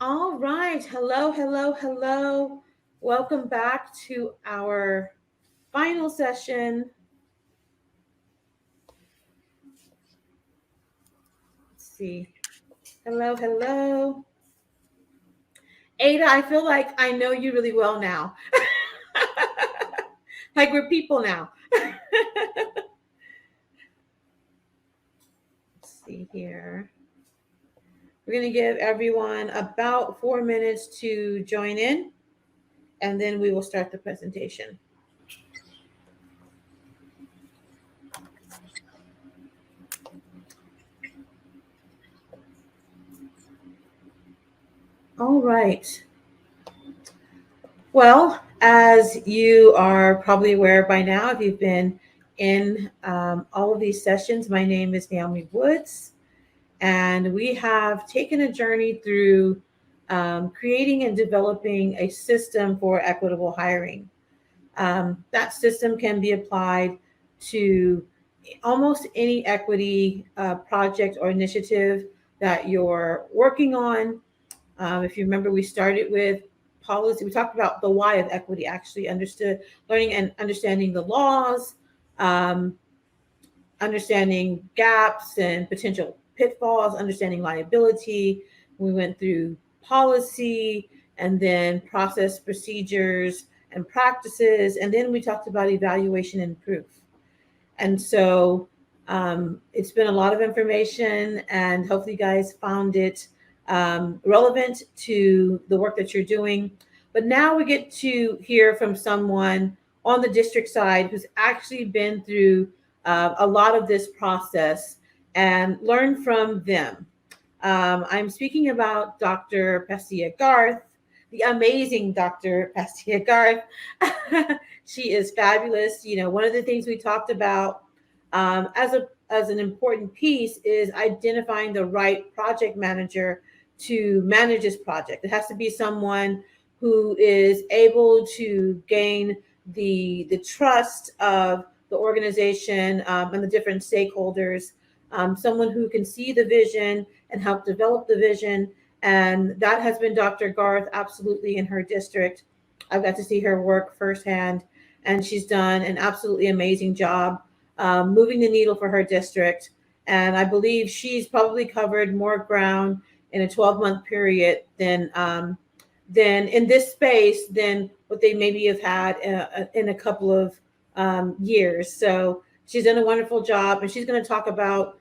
All right. Hello, hello, hello. Welcome back to our final session. Let's see. Hello, hello. Ada, I feel like I know you really well now. Like we're people now. Let's see here. We're going to give everyone about 4 minutes to join in, and then we will start the presentation. All right. Well, as you are probably aware by now, if you've been in all of these sessions, my name is Naomi Woods, and we have taken a journey through creating and developing a system for equitable hiring. That system can be applied to almost any equity project or initiative that you're working on. If you remember, we started with policy. We talked about the why of equity, actually, learning and understanding the laws, um, understanding gaps and potential pitfalls, understanding liability. We went through policy and then process, procedures, and practices. And then we talked about evaluation and proof. And so it's been a lot of information, and hopefully, you guys found it relevant to the work that you're doing. But now we get to hear from someone on the district side who's actually been through a lot of this process and learn from them. I'm speaking about Dr. Pasteia Garth, the amazing Dr. Pasteia Garth. She is fabulous. You know, one of the things we talked about as an important piece is identifying the right project manager to manage this project. It has to be someone who is able to gain the trust of the organization and the different stakeholders. Someone who can see the vision and help develop the vision. And that has been Dr. Garth absolutely in her district. I've got to see her work firsthand, and she's done an absolutely amazing job moving the needle for her district. And I believe she's probably covered more ground in a 12-month period than in this space than what they maybe have had in a couple of years. So she's done a wonderful job, and she's going to talk about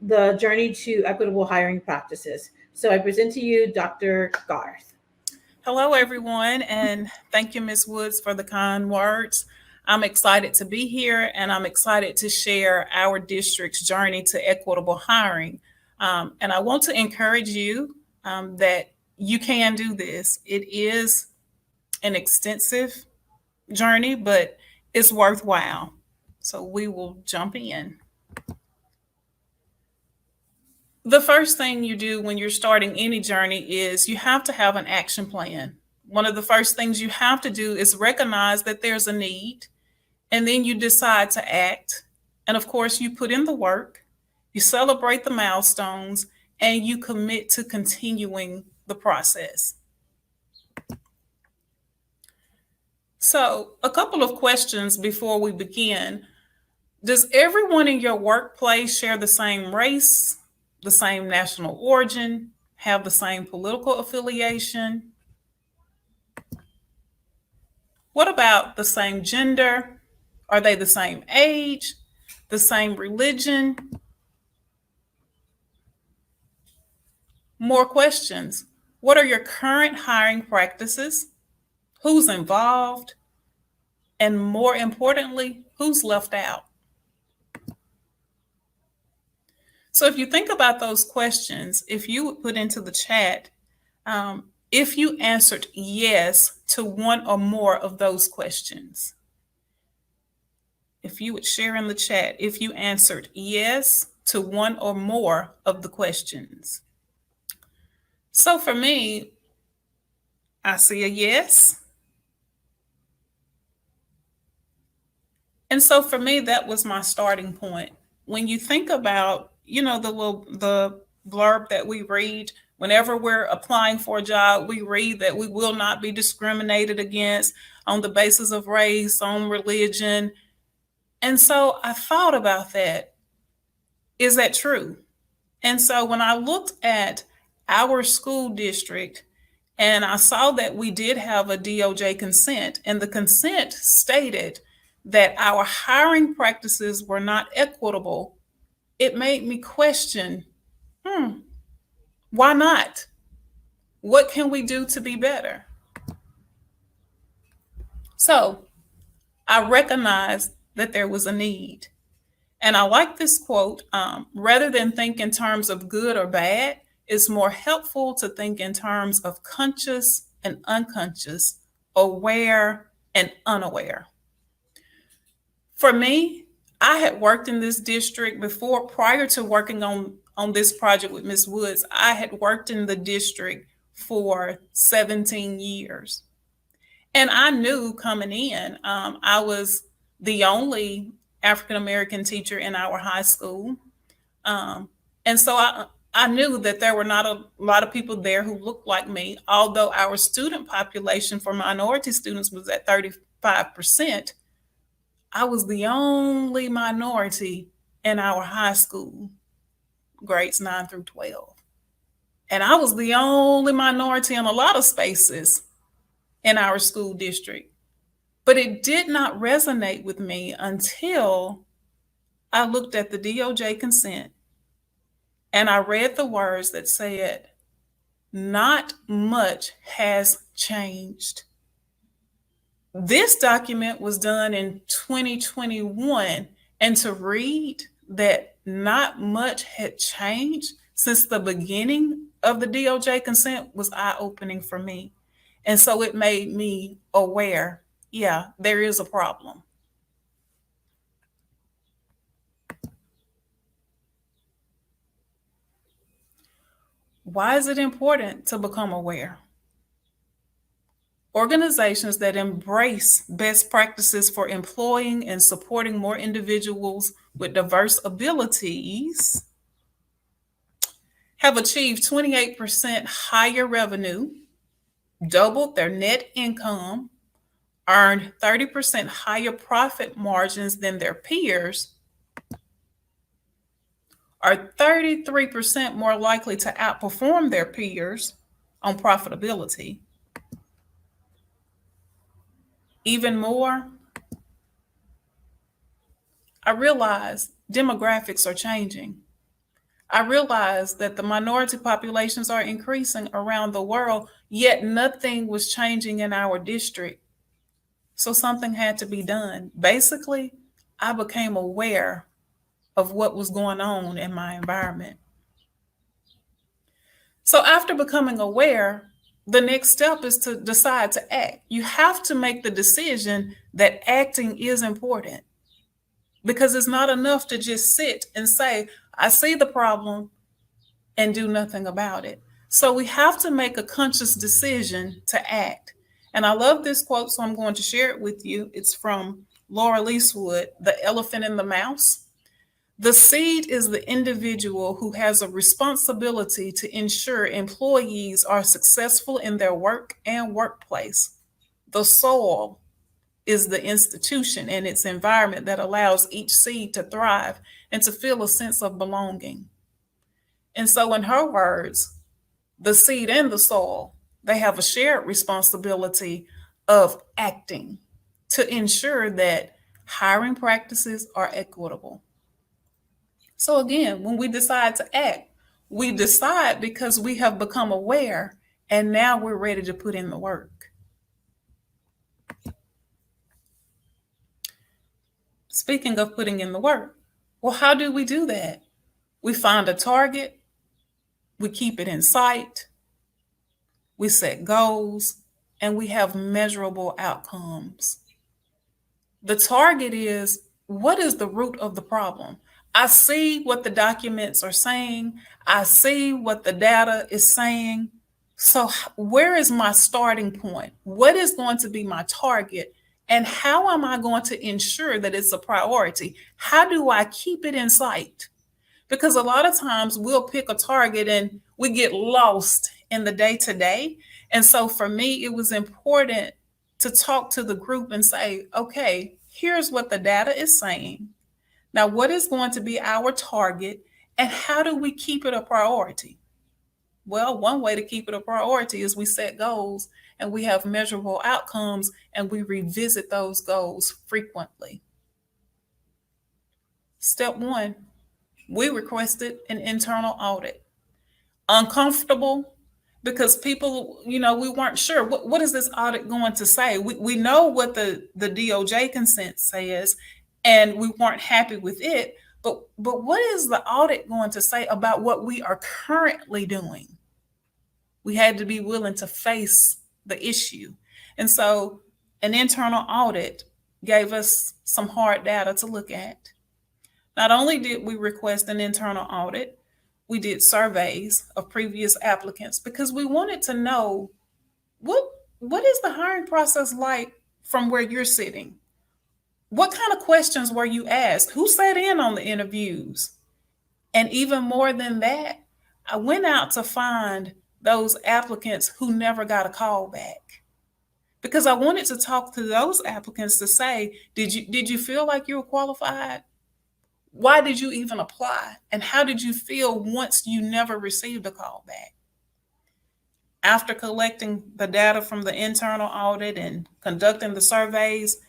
the journey to equitable hiring practices. So I present to you Dr. Garth. Hello, everyone, and thank you, Ms. Woods, for the kind words. I'm excited to be here, and I'm excited to share our district's journey to equitable hiring. And I want to encourage you that you can do this. It is an extensive journey, but it's worthwhile. So we will jump in. The first thing you do when you're starting any journey is you have to have an action plan. One of the first things you have to do is recognize that there's a need, and then you decide to act. And of course, you put in the work, you celebrate the milestones, and you commit to continuing the process. So, a couple of questions before we begin. Does everyone in your workplace share the same race, the same national origin, have the same political affiliation? What about the same gender? Are they the same age, the same religion? More questions. What are your current hiring practices? Who's involved? And more importantly, who's left out? So if you think about those questions, if you would put into the chat, if you answered yes to one or more of those questions, if you would share in the chat, if you answered yes to one or more of the questions. So for me, I see a yes. And so for me, that was my starting point. When you think about, the blurb that we read Whenever we're applying for a job, we read that we will not be discriminated against on the basis of race, on religion. And so I thought about that. Is that true? And so when I looked at our school district and I saw that we did have a DOJ consent, and the consent stated that our hiring practices were not equitable, it made me question, why not? What can we do to be better? So I recognized that there was a need. And I like this quote, rather than think in terms of good or bad, it's more helpful to think in terms of conscious and unconscious, aware and unaware. For me, I had worked in this district before, prior to working on this project with Ms. Woods. I had worked in the district for 17 years. And I knew coming in, I was the only African American teacher in our high school. And so I knew that there were not a lot of people there who looked like me, although our student population for minority students was at 35%. I was the only minority in our high school, grades 9 through 12. And I was the only minority in a lot of spaces in our school district. But it did not resonate with me until I looked at the DOJ consent and I read the words that said, "Not much has changed." This document was done in 2021, and to read that not much had changed since the beginning of the DOJ consent was eye-opening for me. And so it made me aware, yeah, there is a problem. Why is it important to become aware? Organizations that embrace best practices for employing and supporting more individuals with diverse abilities have achieved 28% higher revenue, doubled their net income, earned 30% higher profit margins than their peers, are 33% more likely to outperform their peers on profitability. Even more, I realize demographics are changing. I realize that the minority populations are increasing around the world, yet nothing was changing in our district. So something had to be done. Basically, I became aware of what was going on in my environment. So after becoming aware, the next step is to decide to act. You have to make the decision that acting is important, because it's not enough to just sit and say, I see the problem and do nothing about it. So we have to make a conscious decision to act. And I love this quote, so I'm going to share it with you. It's from Laura Leeswood, The Elephant and the Mouse. The seed is the individual who has a responsibility to ensure employees are successful in their work and workplace. The soil is the institution and its environment that allows each seed to thrive and to feel a sense of belonging. And so, in her words, the seed and the soil, they have a shared responsibility of acting to ensure that hiring practices are equitable. So again, when we decide to act, we decide because we have become aware and now we're ready to put in the work. Speaking of putting in the work, well, how do we do that? We find a target, we keep it in sight, we set goals, and we have measurable outcomes. The target is, what is the root of the problem? I see what the documents are saying. I see what the data is saying. So where is my starting point? What is going to be my target? And how am I going to ensure that it's a priority? How do I keep it in sight? Because a lot of times we'll pick a target and we get lost in the day to day. And so for me, it was important to talk to the group and say, okay, here's what the data is saying. Now, what is going to be our target and how do we keep it a priority? Well, one way to keep it a priority is we set goals and we have measurable outcomes and we revisit those goals frequently. Step one, we requested an internal audit. Uncomfortable because people, we weren't sure what is this audit going to say. We know what the DOJ consent says, and we weren't happy with it. But what is the audit going to say about what we are currently doing? We had to be willing to face the issue. And so an internal audit gave us some hard data to look at. Not only did we request an internal audit, we did surveys of previous applicants because we wanted to know what is the hiring process like from where you're sitting? What kind of questions were you asked? Who sat in on the interviews? And even more than that, I went out to find those applicants who never got a call back because I wanted to talk to those applicants to say, did you feel like you were qualified? Why did you even apply? And how did you feel once you never received a call back? After collecting the data from the internal audit and conducting the surveys,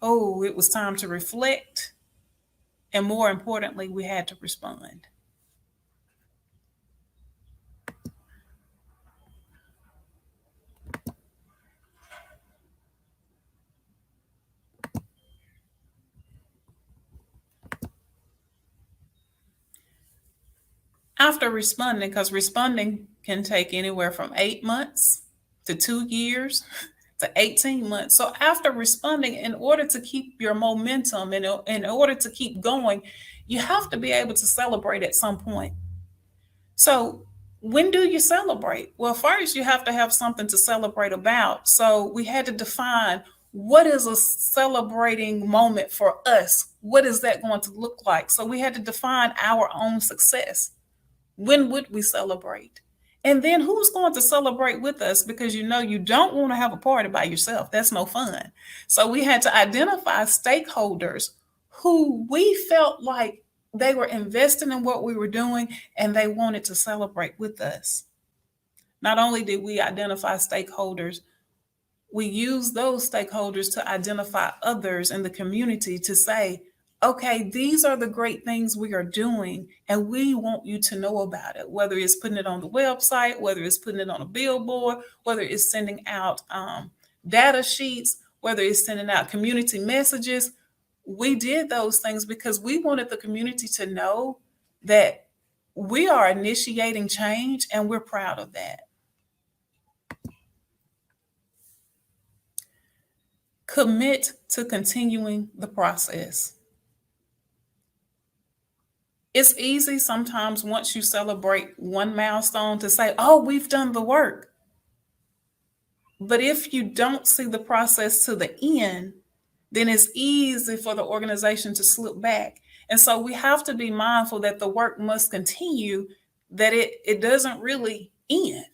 it was time to reflect. And more importantly, we had to respond. After responding, because responding can take anywhere from 8 months to 2 years to 18 months. So after responding, in order to keep your momentum and in order to keep going, you have to be able to celebrate at some point. So when do you celebrate? Well, first you have to have something to celebrate about. So we had to define what is a celebrating moment for us? What is that going to look like? So we had to define our own success. When would we celebrate? And then who's going to celebrate with us? Because you don't want to have a party by yourself. That's no fun. So we had to identify stakeholders who we felt like they were investing in what we were doing and they wanted to celebrate with us. Not only did we identify stakeholders, we used those stakeholders to identify others in the community to say, okay, these are the great things we are doing, and we want you to know about it, whether it's putting it on the website, whether it's putting it on a billboard, whether it's sending out data sheets, whether it's sending out community messages. We did those things because we wanted the community to know that we are initiating change, and we're proud of that. Commit to continuing the process. It's easy sometimes once you celebrate one milestone to say, we've done the work. But if you don't see the process to the end, then it's easy for the organization to slip back. And so we have to be mindful that the work must continue, that it doesn't really end.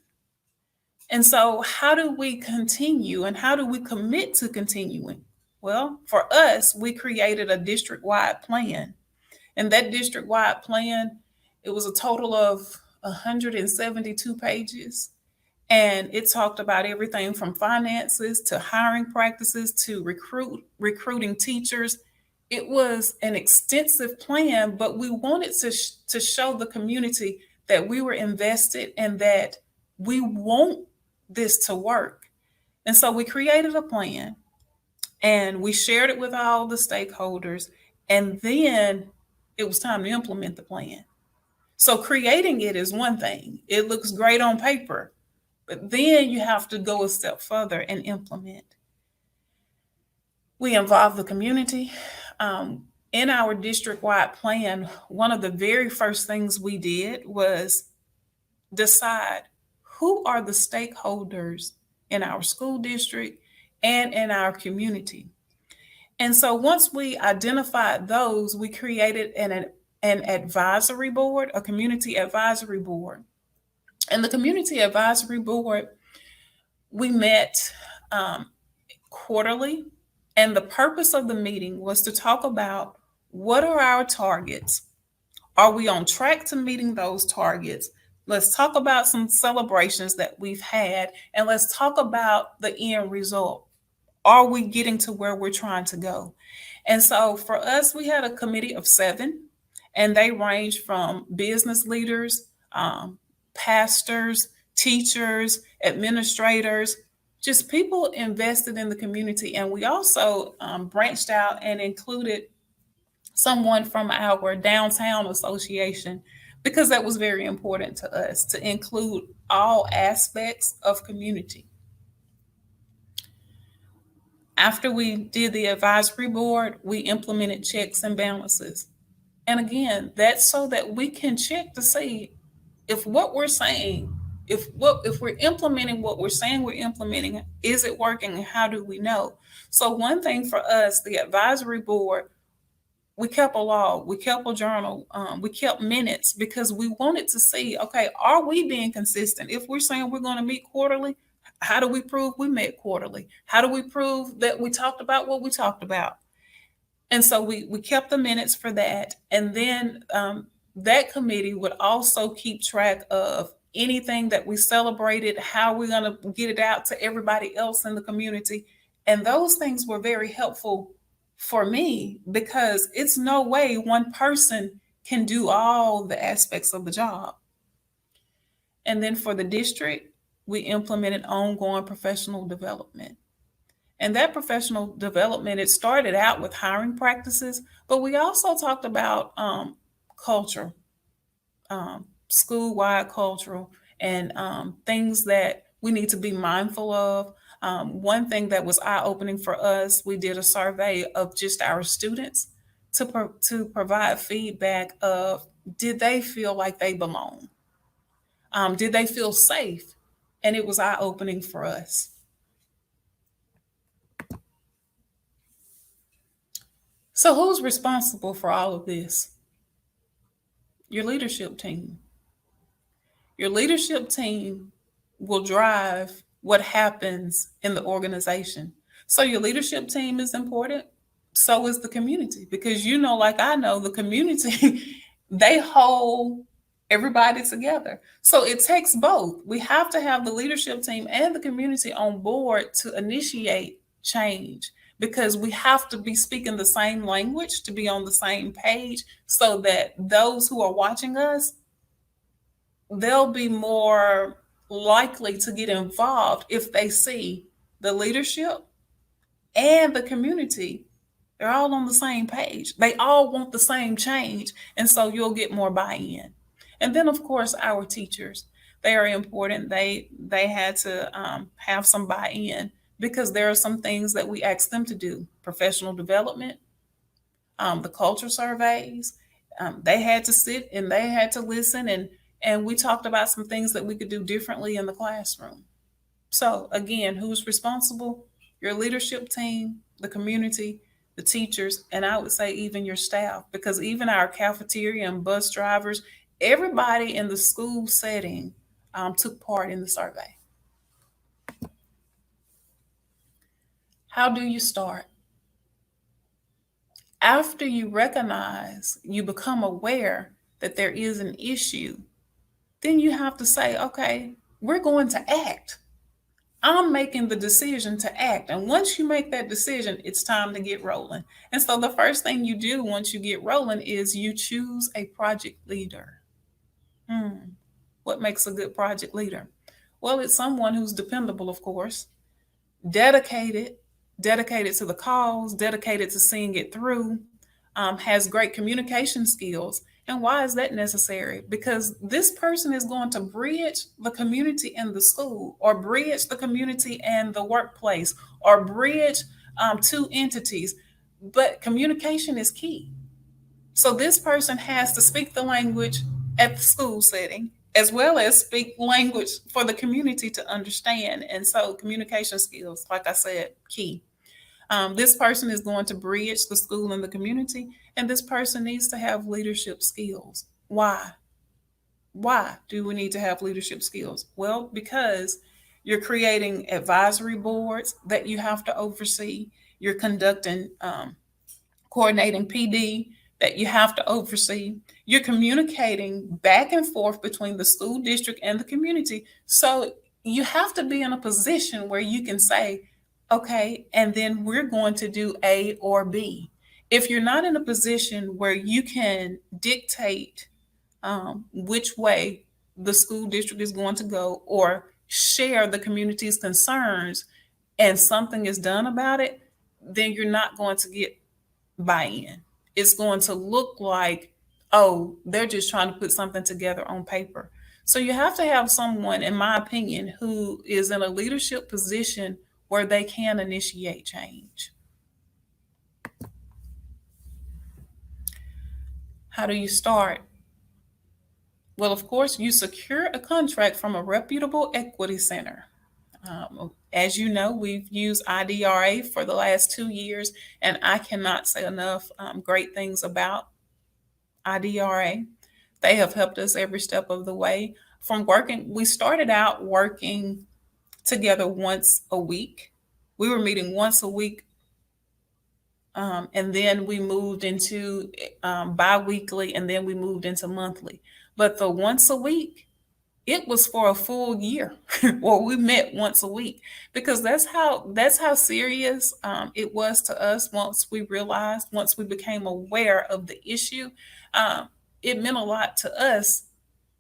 And so how do we continue and how do we commit to continuing? Well, for us, we created a district-wide plan. And that district-wide plan, it was a total of 172 pages. And it talked about everything from finances to hiring practices to recruiting teachers. It was an extensive plan, but we wanted to show the community that we were invested and that we want this to work. And so we created a plan and we shared it with all the stakeholders. And then it was time to implement the plan. So creating it is one thing. It looks great on paper, but then you have to go a step further and implement. We involved the community. In our district-wide plan, one of the very first things we did was decide who are the stakeholders in our school district and in our community. And so once we identified those, we created an an advisory board, a community advisory board. And the community advisory board, we met quarterly, and the purpose of the meeting was to talk about what are our targets? Are we on track to meeting those targets? Let's talk about some celebrations that we've had, and let's talk about the end result. Are we getting to where we're trying to go? And so for us, we had a committee of 7, and they range from business leaders, pastors, teachers, administrators, just people invested in the community. And we also branched out and included someone from our downtown association, because that was very important to us to include all aspects of community. After we did the advisory board, we implemented checks and balances. And again, that's so that we can check to see if what we're saying, if we're implementing what we're saying we're implementing, is it working, and how do we know? So one thing for us, the advisory board, we kept a log, we kept a journal, we kept minutes, because we wanted to see, okay, are we being consistent? If we're saying we're going to meet quarterly, how do we prove we met quarterly? How do we prove that we talked about what we talked about? And so we kept the minutes for that. And then that committee would also keep track of anything that we celebrated, how we're going to get it out to everybody else in the community. And those things were very helpful for me, because it's no way one person can do all the aspects of the job. And then for the district, we implemented ongoing professional development. And that professional development, it started out with hiring practices, but we also talked about culture, school-wide cultural, and things that we need to be mindful of. One thing that was eye-opening for us, we did a survey of just our students to provide feedback of, did they feel like they belong? Did they feel safe? And it was eye-opening for us. So who's responsible for all of this? Your leadership team. Your leadership team will drive what happens in the organization. So your leadership team is important. So is the community, because like I know, the community, they hold everybody together. So it takes both. We have to have the leadership team and the community on board to initiate change, because we have to be speaking the same language, to be on the same page, so that those who are watching us, they'll be more likely to get involved if they see the leadership and the community. They're all on the same page. They all want the same change. And so you'll get more buy-in. And then, of course, our teachers, they are important. They had to have some buy-in, because there are some things that we asked them to do. Professional development, the culture surveys, they had to sit and they had to listen, and we talked about some things that we could do differently in the classroom. So again, who's responsible? Your leadership team, the community, the teachers, and I would say even your staff, because even our cafeteria and bus drivers, everybody in the school setting took part in the survey. How do you start? After you recognize, you become aware that there is an issue, then you have to say, okay, we're going to act. I'm making the decision to act. And once you make that decision, it's time to get rolling. And so the first thing you do once you get rolling is you choose a project leader. What makes a good project leader? Well, it's someone who's dependable, of course, dedicated to the cause, dedicated to seeing it through, has great communication skills. And why is that necessary? Because this person is going to bridge the community and the school, or bridge the community and the workplace, or bridge two entities. But communication is key. So this person has to speak the language at the school setting, as well as speak language for the community to understand. And so communication skills, like I said, key. This person is going to bridge the school and the community, and this person needs to have leadership skills. Why? Why do we need to have leadership skills? Well, because you're creating advisory boards that you have to oversee. You're conducting, coordinating PD that you have to oversee. You're communicating back and forth between the school district and the community. So you have to be in a position where you can say, okay, and then we're going to do A or B. If you're not in a position where you can dictate which way the school district is going to go or share the community's concerns and something is done about it, then you're not going to get buy-in. It's going to look like, oh, they're just trying to put something together on paper. So you have to have someone, in my opinion, who is in a leadership position where they can initiate change. How do you start? Well, of course, you secure a contract from a reputable equity center. As you know, we've used IDRA for the last 2 years, and I cannot say enough great things about IDRA. They have helped us every step of the way. We started out working together once a week. We were meeting once a week, and then we moved into bi-weekly, and then we moved into monthly. But the once a week, it was for a full year. Well, we met once a week because that's how serious it was to us. Once we became aware of the issue, it meant a lot to us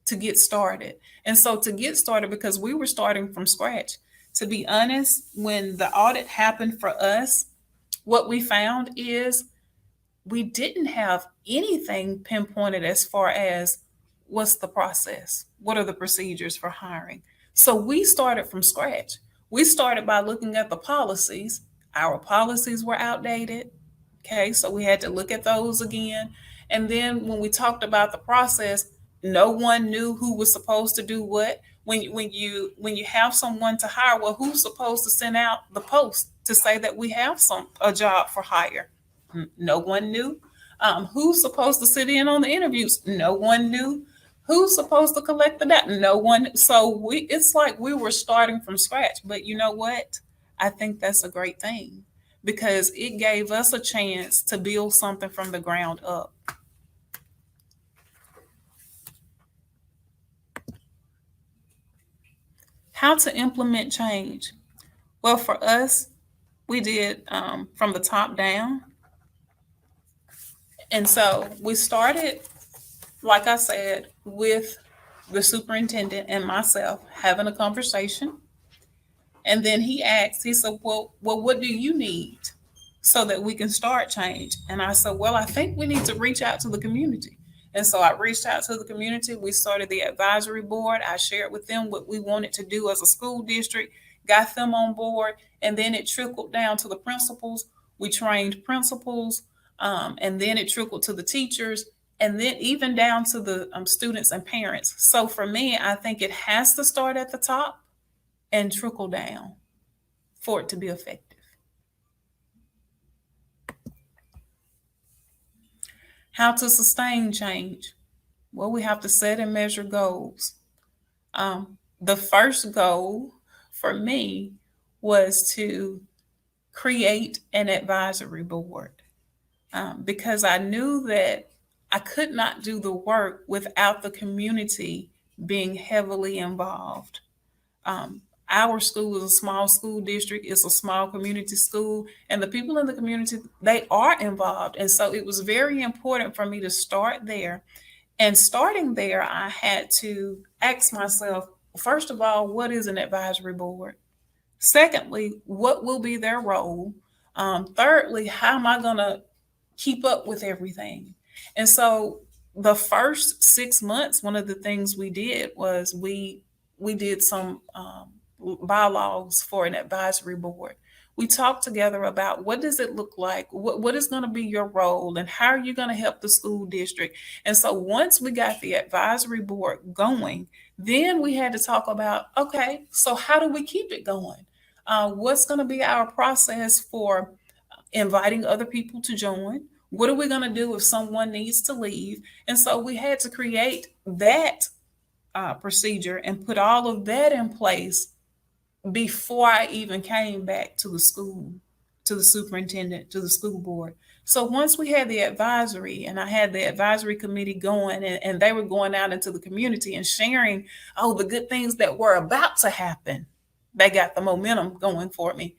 to get started. And so to get started, because we were starting from scratch, to be honest, when the audit happened for us, what we found is we didn't have anything pinpointed as far as what's the process, what are the procedures for hiring. So we started from scratch. We started by looking at the policies. Our policies were outdated. Okay, so we had to look at those again. And then when we talked about the process, no one knew who was supposed to do what. When you have someone to hire, well, who's supposed to send out the post to say that we have a job for hire? No one knew. Who's supposed to sit in on the interviews? No one knew. Who's supposed to collect the data? No one. So it's like we were starting from scratch. But you know what? I think that's a great thing because it gave us a chance to build something from the ground up. How to implement change? Well, for us, we did from the top down. And so we started, like I said, with the superintendent and myself having a conversation. And then he said, well, what do you need so that we can start change? And I said, well, I think we need to reach out to the community. And so I reached out to the community. We started the advisory board. I shared with them what we wanted to do as a school district, got them on board, and then it trickled down to the principals. We trained principals, and then it trickled to the teachers, and then even down to the students and parents. So for me, I think it has to start at the top and trickle down for it to be effective. How to sustain change? Well, we have to set and measure goals. The first goal for me was to create an advisory board because I knew that I could not do the work without the community being heavily involved. Our school is a small school district. It's a small community school, and the people in the community, they are involved. And so it was very important for me to start there. And starting there, I had to ask myself, first of all, what is an advisory board? Secondly, what will be their role? Thirdly, how am I going to keep up with everything? And so the first 6 months, one of the things we did was we did some bylaws for an advisory board. We talked together about what does it look like, what is going to be your role, and how are you going to help the school district. And so once we got the advisory board going, then we had to talk about, okay, so how do we keep it going? What's going to be our process for inviting other people to join. What are we going to do if someone needs to leave? And so we had to create that procedure and put all of that in place before I even came back to the school, to the superintendent, to the school board. So once we had the advisory and I had the advisory committee going and they were going out into the community and sharing, oh, the good things that were about to happen, they got the momentum going for me.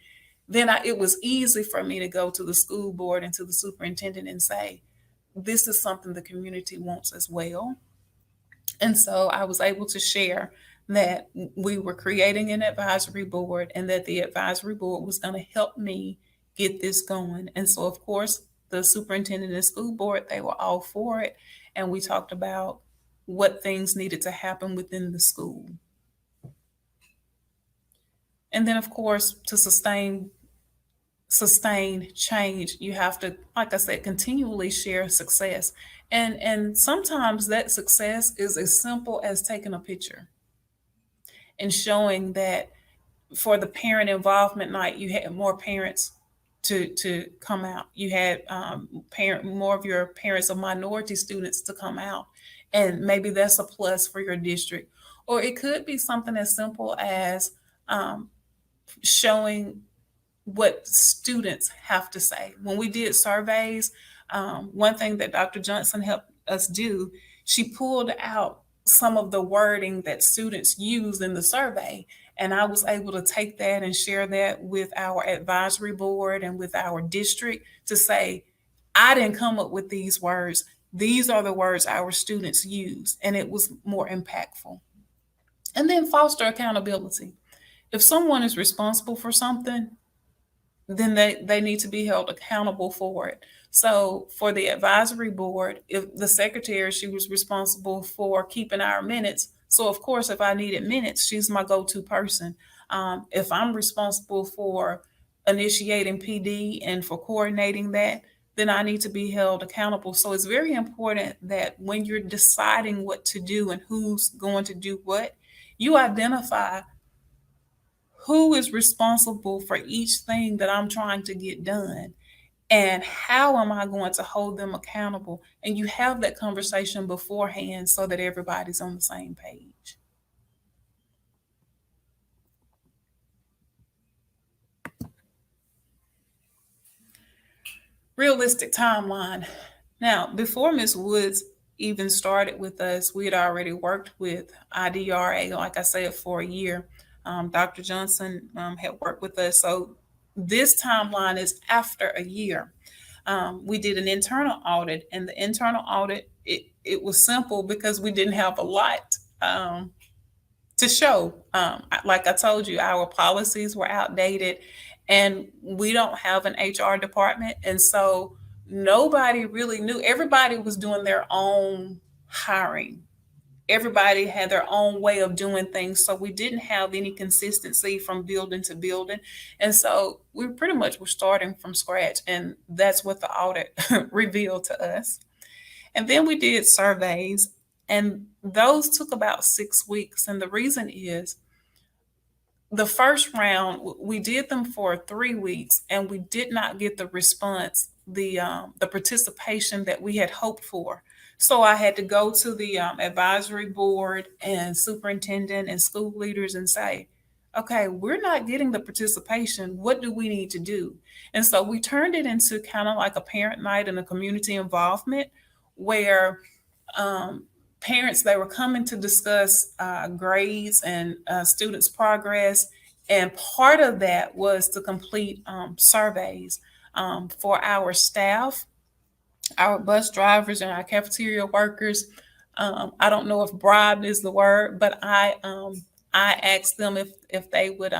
Then it was easy for me to go to the school board and to the superintendent and say, this is something the community wants as well. And so I was able to share that we were creating an advisory board and that the advisory board was going to help me get this going. And so, of course, the superintendent and school board, they were all for it. And we talked about what things needed to happen within the school. And then, of course, to sustain change, you have to, like I said, continually share success. And sometimes that success is as simple as taking a picture and showing that for the parent involvement night, you had more parents to come out. You had more of your parents of minority students to come out. And maybe that's a plus for your district. Or it could be something as simple as showing what students have to say. When we did surveys, one thing that Dr. Johnson helped us do, she pulled out some of the wording that students used in the survey. And I was able to take that and share that with our advisory board and with our district to say, I didn't come up with these words. These are the words our students use. And it was more impactful. And then foster accountability. If someone is responsible for something, then they need to be held accountable for it. So for the advisory board, if the secretary, she was responsible for keeping our minutes. So of course, if I needed minutes, she's my go-to person. If I'm responsible for initiating PD and for coordinating that, then I need to be held accountable. So it's very important that when you're deciding what to do and who's going to do what, you identify who is responsible for each thing that I'm trying to get done and how am I going to hold them accountable? And you have that conversation beforehand so that everybody's on the same page. Realistic timeline. Now, before Ms. Woods even started with us, we had already worked with IDRA, like I said, for a year. Dr. Johnson had worked with us. So this timeline is after a year. We did an internal audit, and the internal audit, it was simple because we didn't have a lot to show. Like I told you, our policies were outdated, and we don't have an HR department. And so nobody really knew. Everybody was doing their own hiring. Everybody had their own way of doing things. So we didn't have any consistency from building to building. And so we pretty much were starting from scratch. And that's what the audit revealed to us. And then we did surveys, and those took about 6 weeks. And the reason is the first round, we did them for 3 weeks, and we did not get the response, the participation that we had hoped for. So I had to go to the advisory board and superintendent and school leaders and say, okay, we're not getting the participation. What do we need to do? And so we turned it into kind of like a parent night and a community involvement where parents, they were coming to discuss grades and students' progress. And part of that was to complete surveys for our staff, our bus drivers, and our cafeteria workers. I don't know if bribed is the word, but I asked them if they would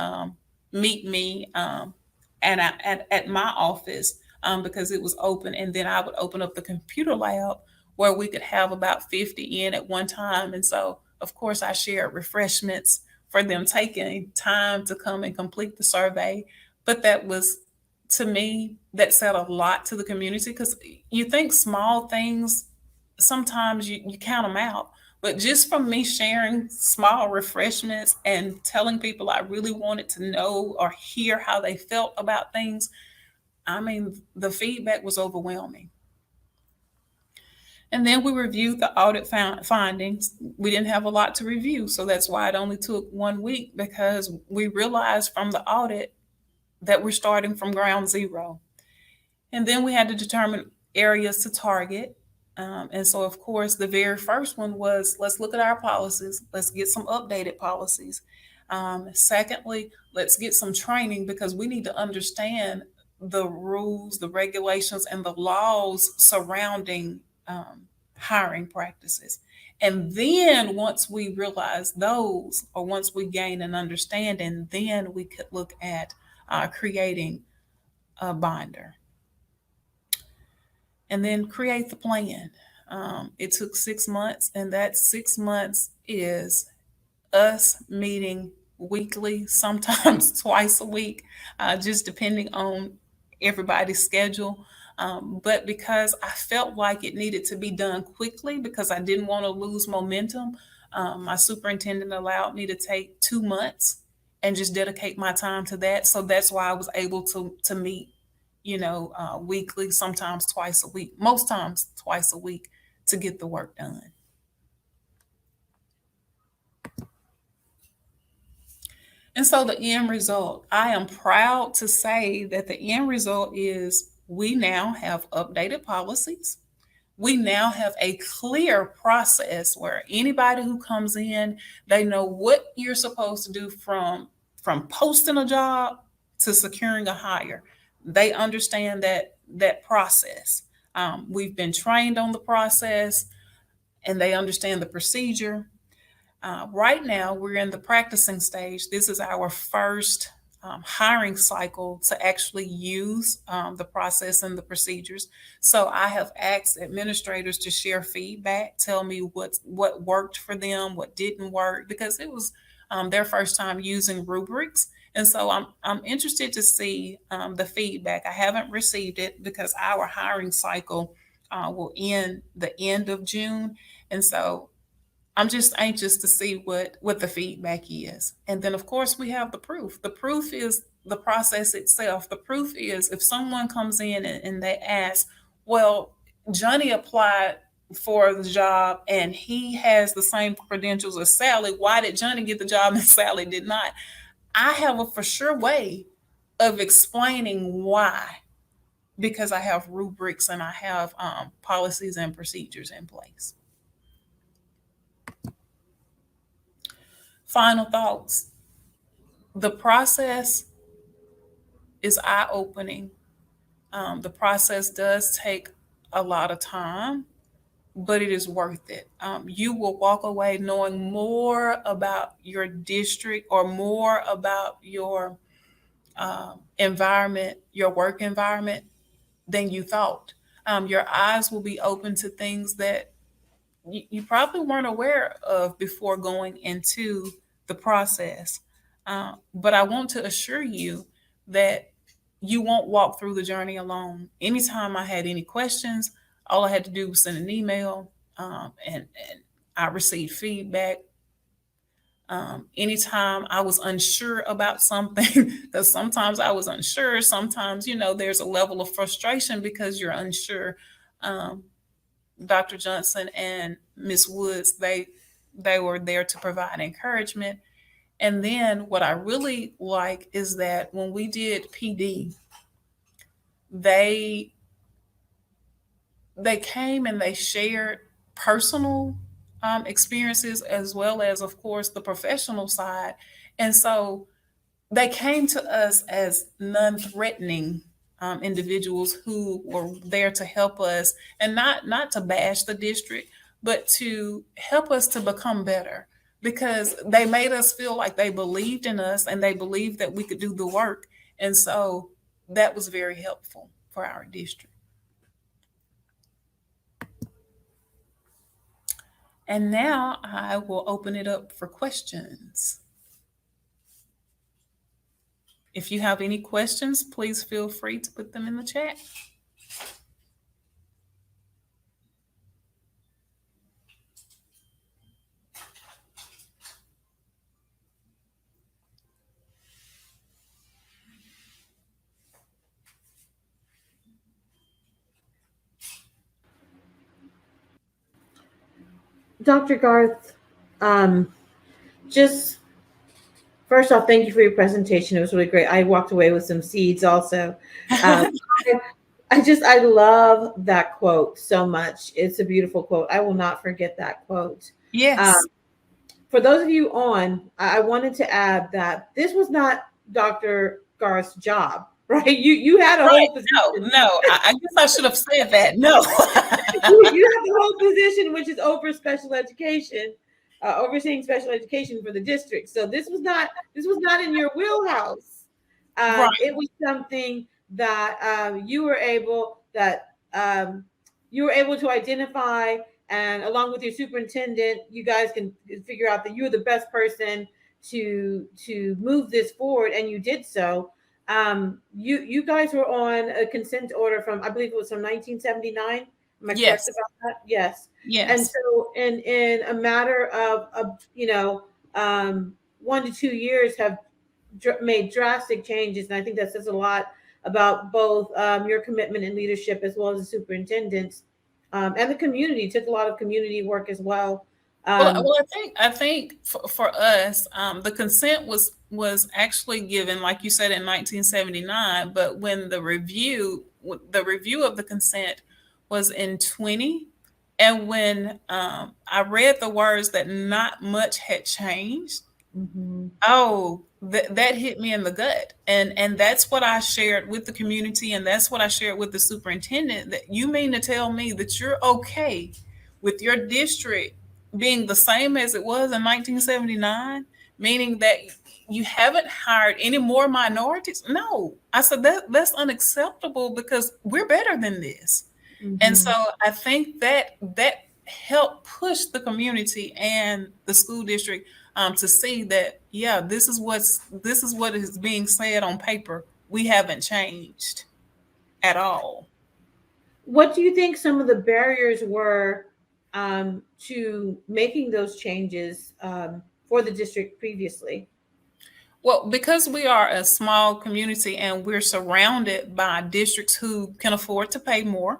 meet me at my office because it was open, and then I would open up the computer lab where we could have about 50 in at one time. And so, of course, I shared refreshments for them taking time to come and complete the survey. But that was, to me, that said a lot to the community, because you think small things, sometimes you count them out. But just from me sharing small refreshments and telling people I really wanted to know or hear how they felt about things, I mean, the feedback was overwhelming. And then we reviewed the audit findings. We didn't have a lot to review, so that's why it only took 1 week, because we realized from the audit that we're starting from ground zero. And then we had to determine areas to target. And so, of course, the very first one was, let's look at our policies. Let's get some updated policies. Secondly, let's get some training, because we need to understand the rules, the regulations, and the laws surrounding hiring practices. And then once we realize those, or once we gain an understanding, then we could look at creating a binder and then create the plan. It took 6 months, and that 6 months is us meeting weekly, sometimes twice a week, just depending on everybody's schedule. But because I felt like it needed to be done quickly, because I didn't want to lose momentum, my superintendent allowed me to take 2 months and just dedicate my time to that. So that's why I was able to meet, weekly, sometimes twice a week, most times twice a week, to get the work done. And so the end result, I am proud to say that the end result is we now have updated policies. We now have a clear process where anybody who comes in, they know what you're supposed to do from posting a job to securing a hire. They understand that process. We've been trained on the process, and they understand the procedure. Right now, we're in the practicing stage. This is our first hiring cycle to actually use the process and the procedures. So I have asked administrators to share feedback, tell me what worked for them, what didn't work, because it was their first time using rubrics. And so I'm interested to see the feedback. I haven't received it because our hiring cycle will end the end of June. And so I'm just anxious to see what the feedback is. And then, of course, we have the proof. The proof is the process itself. The proof is if someone comes in and they ask, well, Johnny applied for the job and he has the same credentials as Sally. Why did Johnny get the job and Sally did not? I have a for sure way of explaining why, because I have rubrics and I have policies and procedures in place. Final thoughts. The process is eye-opening. The process does take a lot of time, but it is worth it. You will walk away knowing more about your district or more about your environment, your work environment, than you thought. Your eyes will be open to things that you probably weren't aware of before going into the process. But I want to assure you that you won't walk through the journey alone. Anytime I had any questions, all I had to do was send an email, and I received feedback. Anytime I was unsure about something, because sometimes I was unsure, sometimes, there's a level of frustration because you're unsure. Dr. Johnson and Ms. Woods, they were there to provide encouragement. And then what I really like is that when we did PD, they came and they shared personal experiences as well as, of course, the professional side. And so they came to us as non-threatening individuals who were there to help us, and not to bash the district, but to help us to become better, because they made us feel like they believed in us and they believed that we could do the work. And so that was very helpful for our district. And now I will open it up for questions. If you have any questions, please feel free to put them in the chat. Dr. Garth, um, just first off, thank you for your presentation. It was really great. I walked away with some seeds also. Um, I love that quote so much. It's a beautiful quote. I will not forget that quote. Yes. For those of you on, I wanted to add that this was not Dr. Garth's job, right? You had a Right. whole No, position. no. I guess I should have said that. No. You have the whole position, which is over special education, overseeing special education for the district. So this was not in your wheelhouse. Right. It was something that you were able to identify, and along with your superintendent, you guys can figure out that you're the best person to move this forward, and you did so. You guys were on a consent order from, I believe it was from 1979. Am I correct Yes. about that? Yes. And Yes. so in a matter of 1 to 2 years have made drastic changes, and I think that says a lot about both your commitment and leadership, as well as the superintendents, and the community. Took a lot of community work as well. Well, Um, well, I think for us, the consent was actually given, like you said, in 1979. But when the review of the consent was in 20, and when I read the words that not much had changed, mhm. oh, that hit me in the gut. And that's what I shared with the community, and that's what I shared with the superintendent. That you mean to tell me that you're okay with your district being the same as it was in 1979, meaning that you haven't hired any more minorities? No. I said that's unacceptable because we're better than this. And so Mhm. I think that helped push the community and the school district to see that, yeah, this is what is being said on paper. We haven't changed at all. What do you think some of the barriers were to making those changes for the district previously? Well, because we are a small community and we're surrounded by districts who can afford to pay more.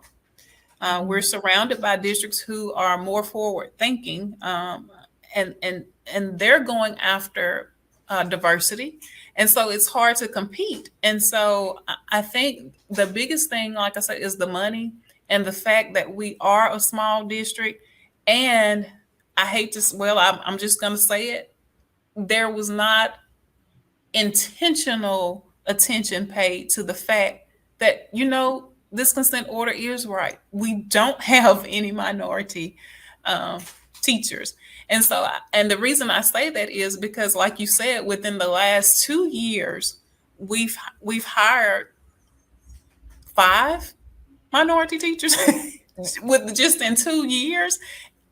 We're Mhm. surrounded by districts who are more forward thinking, and they're going after diversity, and so it's hard to compete. And so I think the biggest thing, like I said, is the money and the fact that we are a small district. And I hate to, well, I'm just going to say it. There was not intentional attention paid to the fact that, this consent order is right. We don't have any minority um, teachers. And so, and the reason I say that is because, like you said, within the last 2 years, we've hired 5 minority teachers with just in 2 years.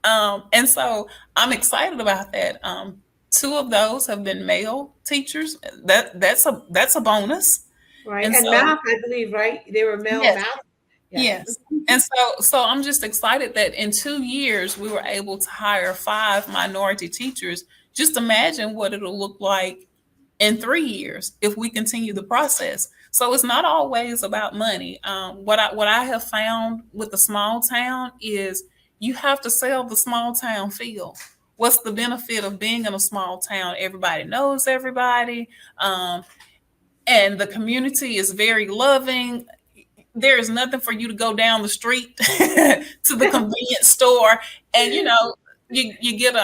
And so I'm excited about that. 2 of those have been male teachers. That's a bonus. Right. And And so math, I believe, right? They were male yes, math. Yes. yes. And so I'm just excited that in 2 years we were able to hire 5 minority teachers. Just imagine what it'll look like in 3 years if we continue the process. So it's not always about money. What I have found with a small town is you have to sell the small town feel. What's the benefit of being in a small town? Everybody knows everybody, and the community is very loving. There is nothing for you to go down the street to the convenience store, and you get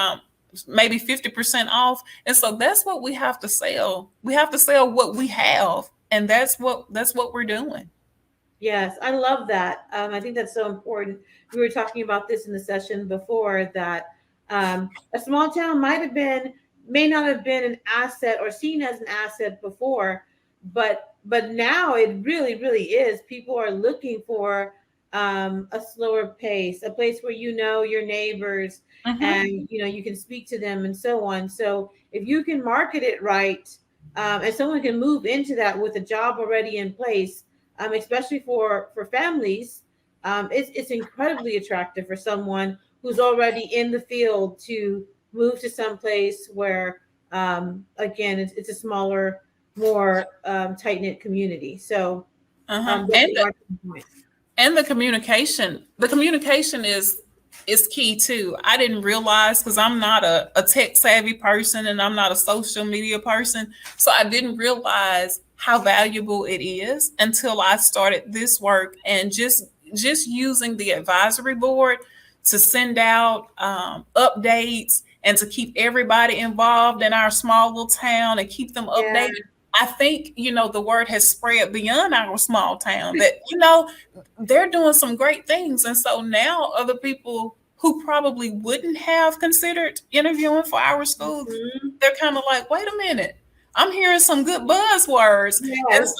maybe 50% off. And so that's what we have to sell. We have to sell what we have, and that's what we're doing. Yes, I love that. I think that's so important. We were talking about this in the session before that a small town may not have been an asset or seen as an asset before, but now it really, really is. People are looking for a slower pace, a place where you know your neighbors, Hmm. and you can speak to them and so on. So if you can market it right, and someone can move into that with a job already in place, especially for families, it's incredibly attractive for someone who's already in the field to move to some place where, again, it's a smaller, more tight knit community. So Uh-huh. definitely market point. And the communication is is key too. I didn't realize because I'm not a tech savvy person and I'm not a social media person. So I didn't realize how valuable it is until I started this work and just using the advisory board to send out updates and to keep everybody involved in our small little town and keep them Yeah. updated. I think, the word has spread beyond our small town that, they're doing some great things. And so now other people who probably wouldn't have considered interviewing for our school, Mhm. they're kind of like, wait a minute, I'm hearing some good buzzwords. And Yes.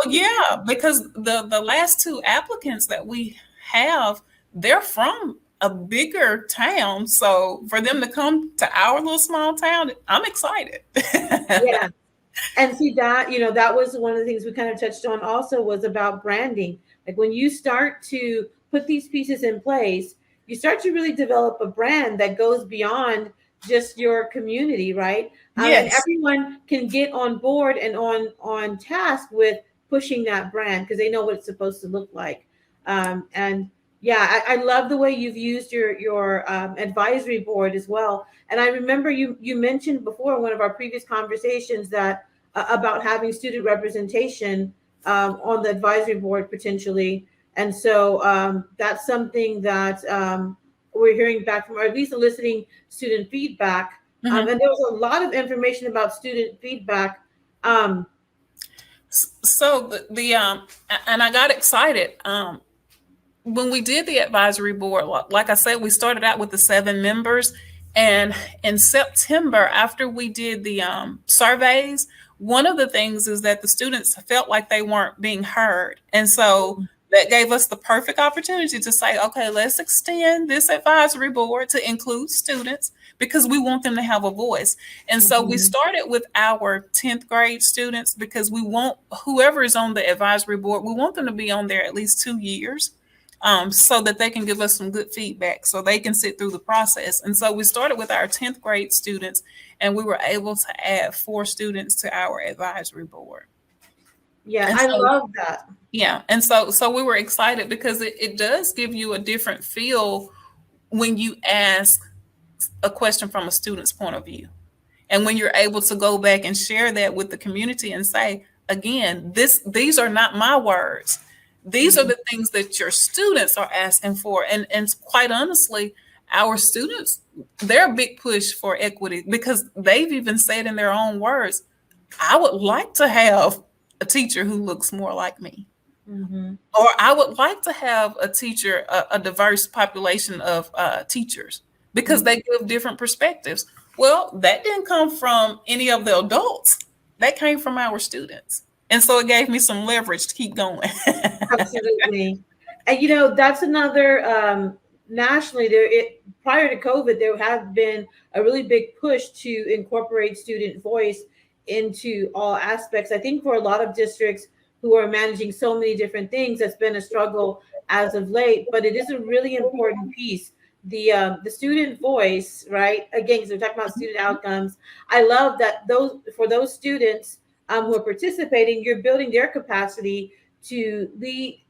so yeah, because the last two applicants that we have, they're from a bigger town. So for them to come to our little small town, I'm excited. Yeah. And see that, that was one of the things we kind of touched on also was about branding. Like when you start to put these pieces in place, you start to really develop a brand that goes beyond just your community, right? And Yes. everyone can get on board and on task with pushing that brand because they know what it's supposed to look like. And yeah, I love the way you've used your advisory board as well. And I remember you mentioned before in one of our previous conversations that about having student representation on the advisory board potentially. And so that's something that we're hearing back from, or at least eliciting student feedback. And Mhm. there was a lot of information about student feedback. Um, So and I got excited. When we did the advisory board, like I said, we started out with the 7 members. And in September, after we did the surveys, one of the things is that the students felt like they weren't being heard. And so that gave us the perfect opportunity to say, okay, let's extend this advisory board to include students because we want them to have a voice. And so we mhm, started with our 10th grade students because we want whoever is on the advisory board, we want them to be on there at least 2 years, so that they can give us some good feedback so they can sit through the process. And so we started with our 10th grade students and we were able to add 4 students to our advisory board. yeah, And I so, love that. yeah. And so we were excited because it does give you a different feel when you ask a question from a student's point of view. And when you're able to go back and share that with the community and say, again, these are not my words. These are Mhm. the things that your students are asking for. And quite honestly, our students, they're a big push for equity because they've even said in their own words, I would like to have a teacher who looks more like me. Mhm. Or I would like to have a teacher, a diverse population of teachers because Mhm. they give different perspectives. Well, that didn't come from any of the adults. That came from our students. And so it gave me some leverage to keep going. Absolutely. And that's another nationally prior to COVID, there have been a really big push to incorporate student voice into all aspects. I think for a lot of districts who are managing so many different things, that's been a struggle as of late, but it is a really important piece. The student voice, right? Again, because we're talking about student outcomes. I love that those students who are participating, you're building their capacity to lead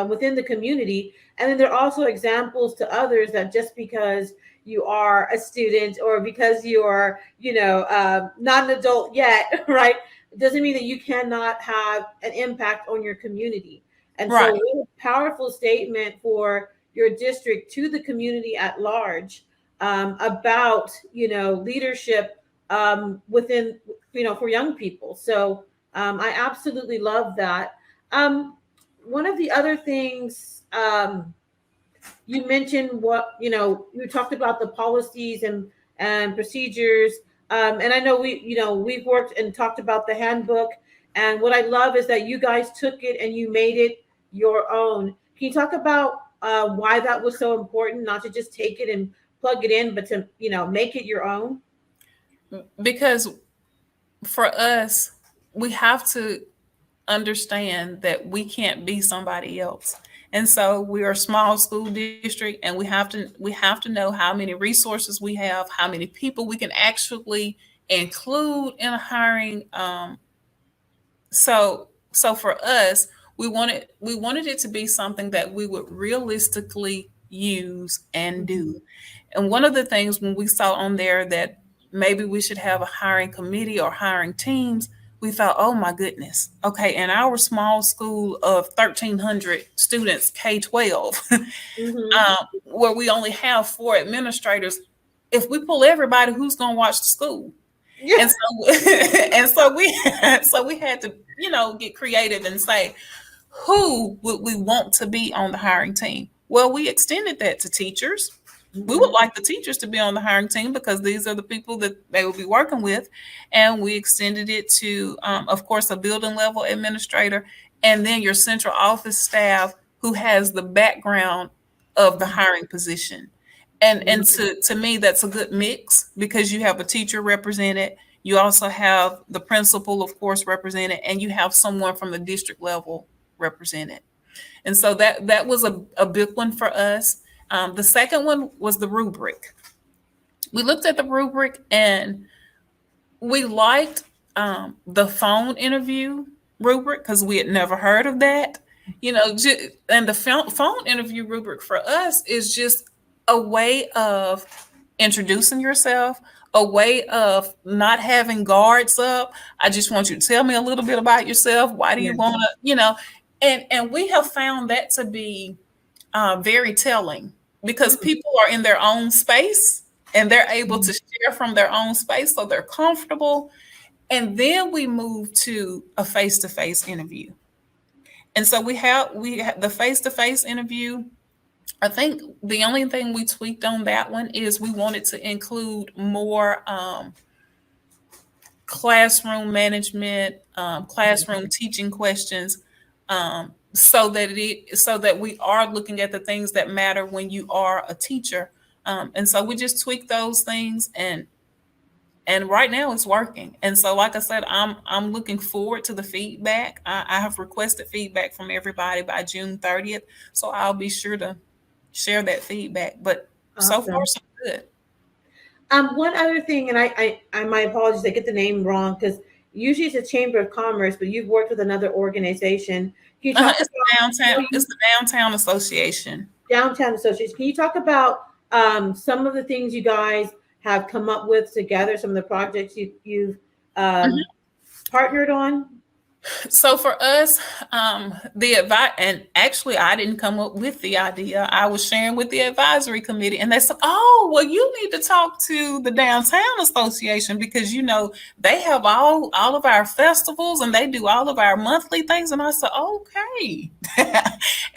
within the community, and then there are also examples to others that just because you are a student or because you are not an adult yet right, doesn't mean that you cannot have an impact on your community. And so Right, what a powerful statement for your district to the community at large about leadership within for young people. So I absolutely love that. One of the other things you mentioned, you talked about the policies and procedures, and I know we've worked and talked about the handbook. And what I love is that you guys took it and you made it your own. Can you talk about why that was so important, not to just take it and plug it in, but to make it your own? because for us, we have to understand that we can't be somebody else. And so we are a small school district and we have to know how many resources we have, how many people we can actually include in a hiring. So for us, we wanted it to be something that we would realistically use, and do. And one of the things when we saw on there that maybe we should have a hiring committee or hiring teams, we thought, oh my goodness, okay, in our small school of 1,300 students, K 12, Mm-hmm. where we only have 4 administrators, if we pull everybody, who's going to watch the school? Yeah. And so, and so we had to, get creative and say, who would we want to be on the hiring team? Well, we extended that to teachers. We would Mm-hmm. like the teachers to be on the hiring team because these are the people that they will be working with. And we extended it to, of course, a building level administrator and then your central office staff who has the background of the hiring position. And to me, that's a good mix because you have a teacher represented. You also have the principal, of course, represented, and you have someone from the district level represented. And so that was a big one for us. The second one was the rubric. We looked at the rubric and we liked the phone interview rubric because we had never heard of that. And the phone interview rubric for us is just a way of introducing yourself, a way of not having guards up. I just want you to tell me a little bit about yourself. Why do you Yeah. want to, and we have found that to be very telling because people are in their own space and they're able to share from their own space, so they're comfortable. And then we move to a face-to-face interview. And so we have the face-to-face interview. I think the only thing we tweaked on that one is we wanted to include more classroom management, classroom teaching questions, so that we are looking at the things that matter when you are a teacher. And so we just tweak those things, and right now it's working. And so, like I said, I'm looking forward to the feedback. I have requested feedback from everybody by June 30th, so I'll be sure to share that feedback. But so far, Awesome. so good. One other thing, and I my apologies, I get the name wrong because usually it's a Chamber of Commerce, but you've worked with another organization. Can you talk It's about the downtown. how It's you the downtown association. downtown association? Can you talk about some of the things you guys have come up with together? Some of the projects you've um, partnered on? So for us, the advice, and actually, I didn't come up with the idea. I was sharing with the advisory committee, and they said, "Oh, well, you need to talk to the downtown association because they have all of our festivals and they do all of our monthly things." And I said, "Okay."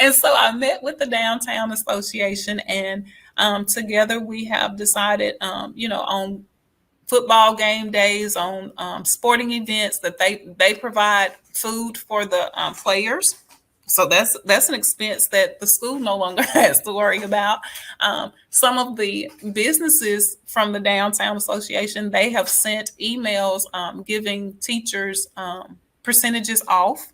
And so I met with the downtown association, and together we have decided, on football game days, on sporting events, that they provide food for the players. So that's an expense that the school no longer has to worry about. Some of the businesses from the downtown association, they have sent emails giving teachers percentages off.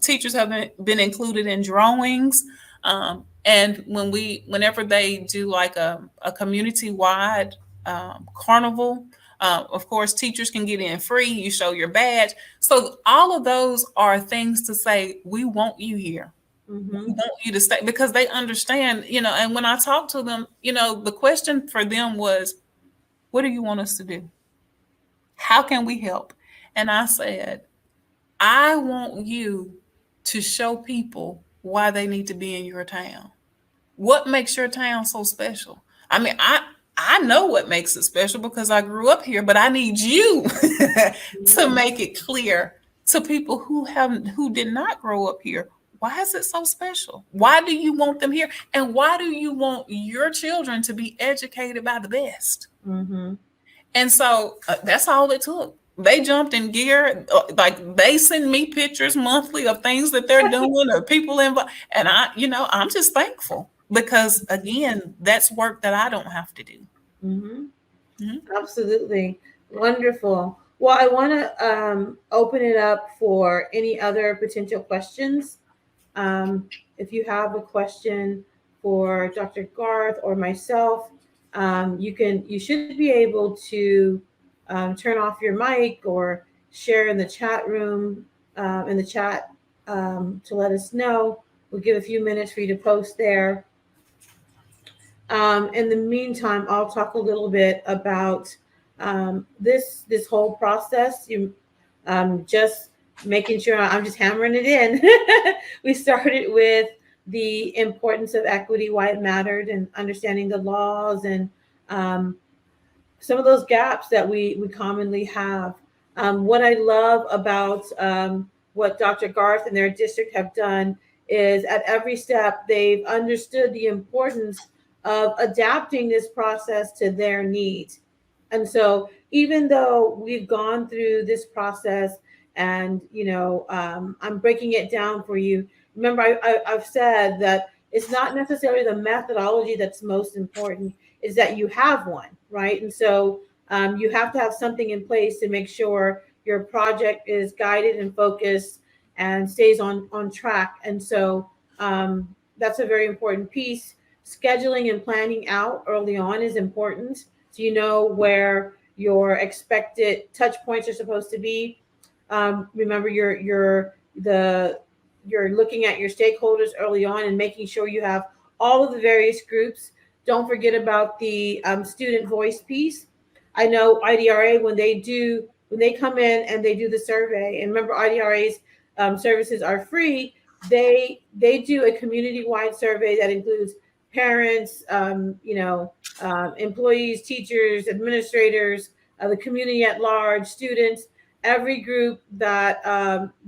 Teachers have been included in drawings. And whenever they do like a community wide carnival, of course, teachers can get in free. You show your badge. So all of those are things to say, we want you here. We Mm-hmm. want you to stay because they understand, and when I talk to them, the question for them was, what do you want us to do? How can we help? And I said, I want you to show people why they need to be in your town. What makes your town so special? I mean, I know what makes it special because I grew up here, but I need you to make it clear to people who did not grow up here. Why is it so special? Why do you want them here? And why do you want your children to be educated by the best? Mm-hmm. And so that's all it took. They jumped in gear. Like they send me pictures monthly of things that they're doing or people involved. And I'm just thankful because again, that's work that I don't have to do. Mm-hmm. Mhm. Absolutely. Wonderful. Well, I want to open it up for any other potential questions. If you have a question for Dr. Garth or myself, you should be able to turn off your mic or share in the chat room, in the chat, to let us know. We'll give a few minutes for you to post there. In the meantime, I'll talk a little bit about this whole process. You just making sure I'm just hammering it in. We started with the importance of equity, why it mattered, and understanding the laws and um, some of those gaps that we commonly have. What I love about what Dr. Garth and their district have done is at every step they've understood the importance of adapting this process to their needs. And so even though we've gone through this process and I'm breaking it down for you. Remember, I've said that it's not necessarily the methodology that's most important, is that you have one, right? And so you have to have something in place to make sure your project is guided and focused and stays on track. And so that's a very important piece. Scheduling and planning out early on is important, so you know where your expected touch points are supposed to be. Remember, you're looking at your stakeholders early on and making sure you have all of the various groups. Don't forget about the student voice piece. I know IDRA, when they come in and they do the survey, and remember IDRA's services are free. They do a community wide survey that includes parents, employees, teachers, administrators, the community at large, students. Every group that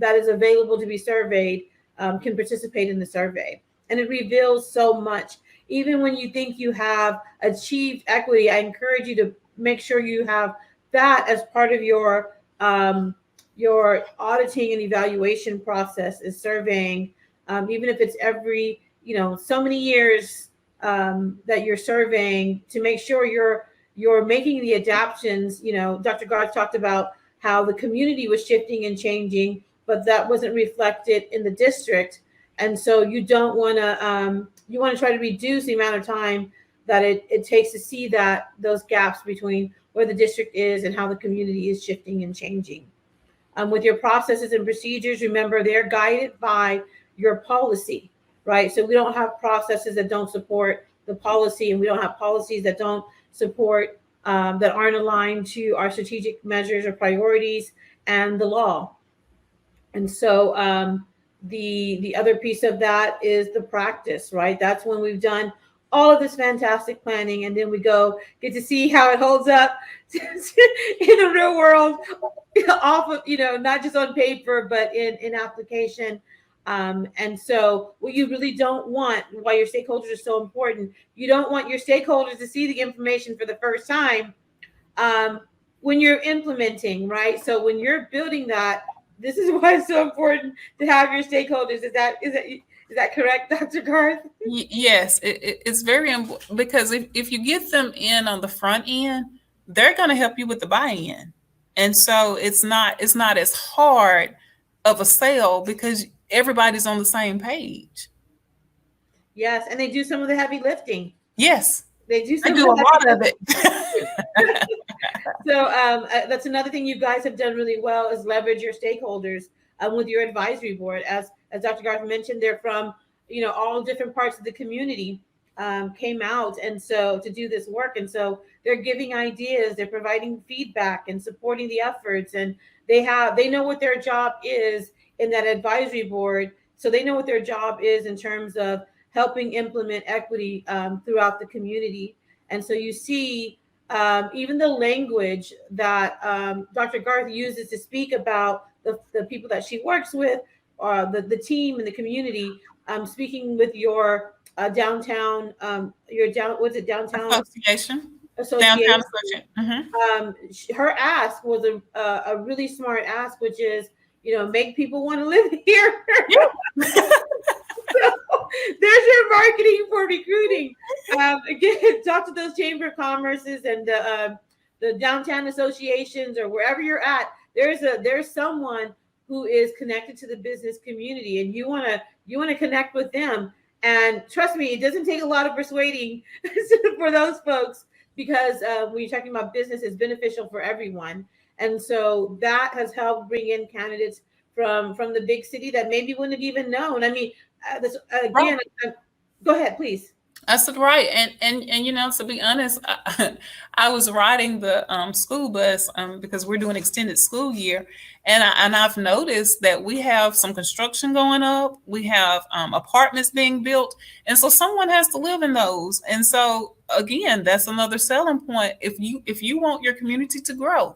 is available to be surveyed can participate in the survey, and it reveals so much. Even when you think you have achieved equity, I encourage you to make sure you have that as part of your auditing and evaluation process, is surveying, even if it's every so many years that you're surveying, to make sure you're making the adaptations. Dr. Garth talked about how the community was shifting and changing, but that wasn't reflected in the district. And so you don't want to you want to try to reduce the amount of time that it takes to see that those gaps between where the district is and how the community is shifting and changing. With your processes and procedures, remember they're guided by your policy, right? So we don't have processes that don't support the policy, and we don't have policies that don't support that aren't aligned to our strategic measures or priorities and the law. And so the other piece of that is the practice, right? That's when we've done all of this fantastic planning, and then we get to see how it holds up in the real world, off of not just on paper but in application. And so what you really don't want, why your stakeholders are so important, you don't want your stakeholders to see the information for the first time when you're implementing, right? So when you're building that, this is why it's so important to have your stakeholders. Is that correct, Dr. Garth? Yes, it's very important, because if you get them in on the front end, they're going to help you with the buy-in. And so it's not as hard of a sale because everybody's on the same page. Yes, and they do some of the heavy lifting. Yes, they do. I do a lot of it. So that's another thing you guys have done really well, is leverage your stakeholders with your advisory board. As Dr. Garth mentioned, they're from all different parts of the community, came out, and so to do this work, and so they're giving ideas, they're providing feedback and supporting the efforts, and they know what their job is in that advisory board. So they know what their job is in terms of helping implement equity throughout the community. And so you see even the language that Dr. Garth uses to speak about the people that she works with, the team and the community, speaking with your downtown, downtown association. Downtown association. Mm-hmm. Her ask was a really smart ask, which is, make people want to live here. Yeah. So there's your marketing for recruiting. Again, talk to those chamber of commerces and the downtown associations, or wherever you're at. There's someone who is connected to the business community, and you want to connect with them. And trust me, it doesn't take a lot of persuading for those folks, because when you're talking about business, it's beneficial for everyone. And so that has helped bring in candidates from the big city that maybe wouldn't have even known. I mean, again, go ahead, please. I said, right. And you know, to be honest, I was riding the school bus because we're doing extended school year. And I've noticed that we have some construction going up. We have apartments being built. And so someone has to live in those. And so again, that's another selling point. If you want your community to grow,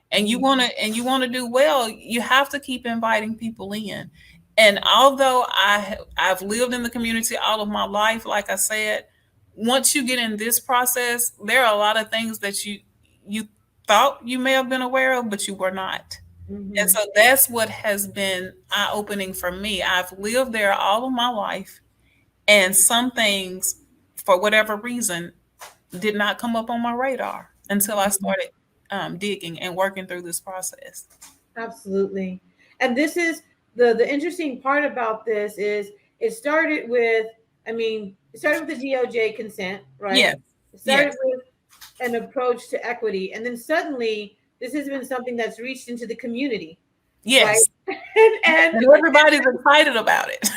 and you Mhm. want to do well, you have to keep inviting people in. And although I've lived in the community all of my life, like I said, once you get in this process, there are a lot of things that you thought you may have been aware of, but you were not. And Mhm. so that's what has been eye opening for me. I've lived there all of my life, and some things, for whatever reason, did not come up on my radar until I Mhm. started digging and working through this process. Absolutely. And this is the interesting part about this is it started with, I mean, it started with the DOJ consent, Yes, right? It started yes, with an approach to equity, and then suddenly this has been something that's reached into the community, right? yes. And And everybody's excited about it.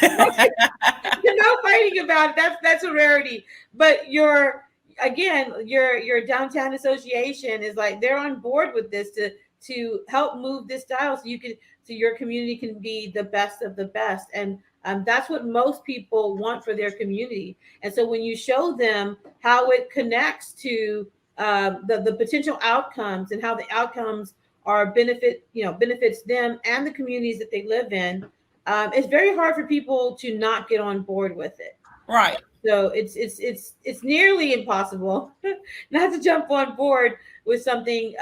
you're not fighting about it. That's a rarity. But your downtown association is like they're on board with this to help move this dial so your community can be the best of the best. And that's what most people want for their community. And so when you show them how it connects to the potential outcomes and how the outcomes are benefits them and the communities that they live in, it's very hard for people to not get on board with it. Right. So it's nearly impossible not to jump on board with something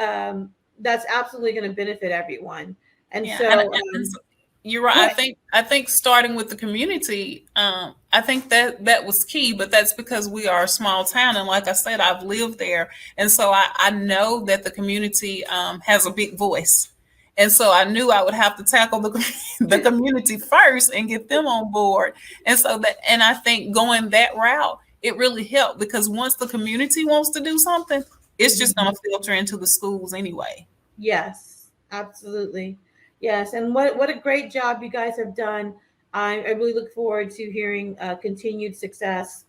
that's absolutely going to benefit everyone. And Yeah, and, so, and so you're right. go ahead. I think starting with the community, I think that was key. But that's because we are a small town, and like I said, I've lived there, and so I know that the community has a big voice, and so I knew I would have to tackle the community first and get them on board, and I think going that route, it really helped because once the community wants to do something, it's just Mhm. going to filter into the schools anyway. Yes, absolutely. Yes, and what a great job you guys have done. I really look forward to hearing continued success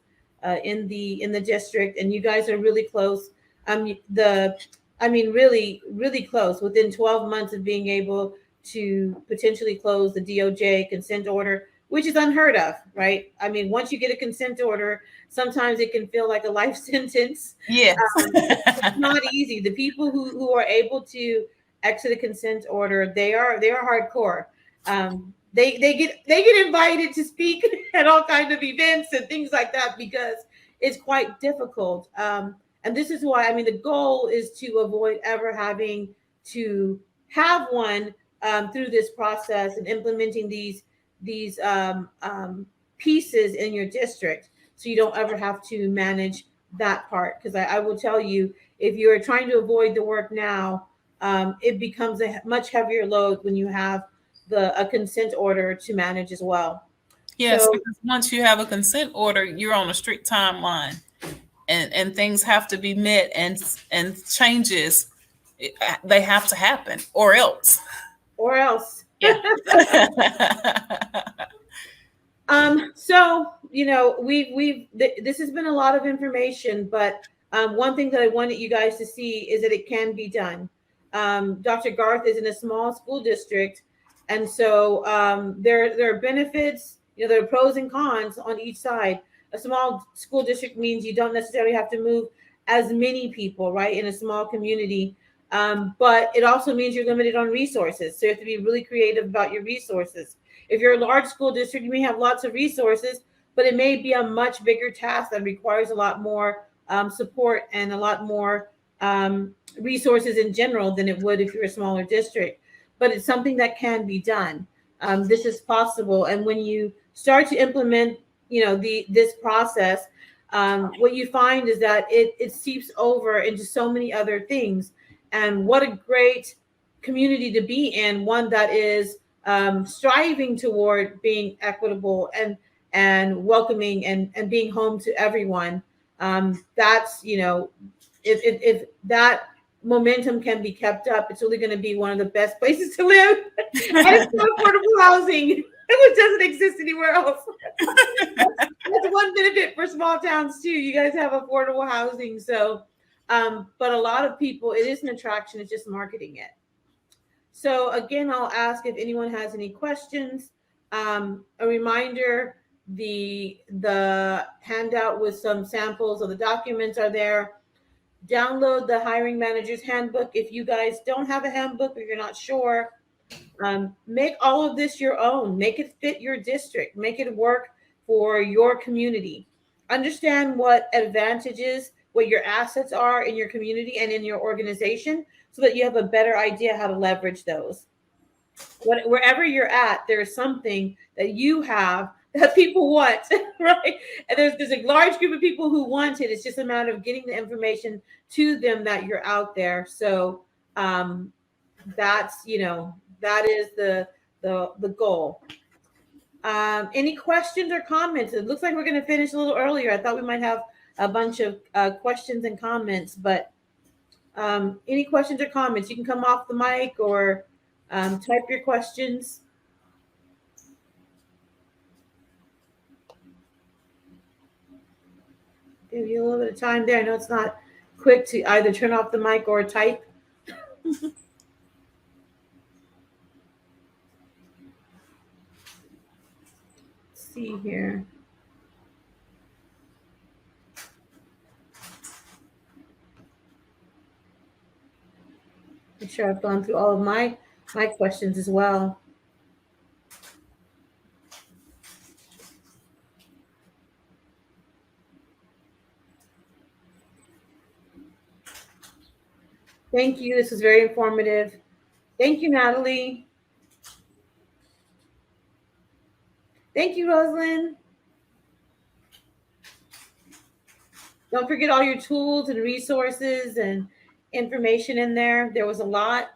in the district, and you guys are really close. The I mean, really close. Within 12 months of being able to potentially close the DOJ consent order, which is unheard of, right? I mean, once you get a consent order, sometimes it can feel like a life sentence. Yes. It's not easy. The people who are able to exit a consent order, they are hardcore. They get invited to speak at all kinds of events and things like that because it's quite difficult. And this is why, I mean, the goal is to avoid ever having to have one through this process and implementing these pieces in your district, so you don't ever have to manage that part. Because I will tell you, if you're trying to avoid the work now, it becomes a much heavier load when you have a consent order to manage as well. Yes, So, because once you have a consent order, you're on a strict timeline, and things have to be met, and changes, they have to happen, or else. or else. Yeah. So this has been a lot of information, but one thing that I wanted you guys to see is that it can be done. Dr. Garth is in a small school district, and so there are benefits. There are pros and cons on each side. A small school district means you don't necessarily have to move as many people, right, in a small community. But it also means you're limited on resources, so you have to be really creative about your resources. If you're a large school district, you may have lots of resources, but it may be a much bigger task that requires a lot more support and a lot more resources in general than it would if you're a smaller district. But it's something that can be done. This is possible, and when you start to implement, this process, what you find is that it seeps over into so many other things. And what a great community to be in, one that is striving toward being equitable and welcoming and being home to everyone. That's if that momentum can be kept up, it's really going to be one of the best places to live. And it's not affordable housing, which doesn't exist anywhere else. That's one benefit for small towns too. You guys have affordable housing. So, but a lot of people, it is an attraction. It's just marketing it. So again, I'll ask if anyone has any questions. A reminder, the handout with some samples of the documents are there. Download the hiring manager's handbook. If you guys don't have a handbook or you're not sure, make all of this your own. Make it fit your district. Make it work for your community. Understand what advantages, what your assets are in your community and in your organization so that you have a better idea how to leverage those. Wherever you're at, there's something that you have that people want, right? And there's a large group of people who want it. It's just a matter of getting the information to them that you're out there. So that's that is the goal. Any questions or comments? It looks like we're going to finish a little earlier. I thought we might have a bunch of questions and comments, but any questions or comments? You can come off the mic or type your questions. Give you a little bit of time there. I know it's not quick to either turn off the mic or type. Let's see here. Make sure I've gone through all of my questions as well. Thank you. This was very informative. Thank you, Natalie. Thank you, Rosalind. Don't forget all your tools and resources and information in there. There was a lot.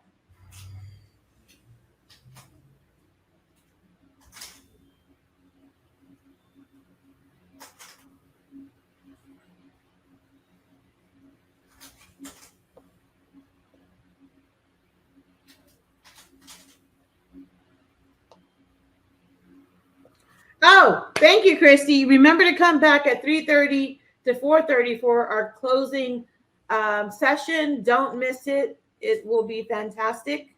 Oh, thank you, Christy. Remember to come back at 3:30 to 4:30 for our closing session. Don't miss it. It will be fantastic.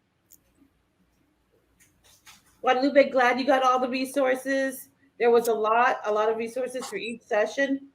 Guadalupe, glad you got all the resources. There was a lot of resources for each session.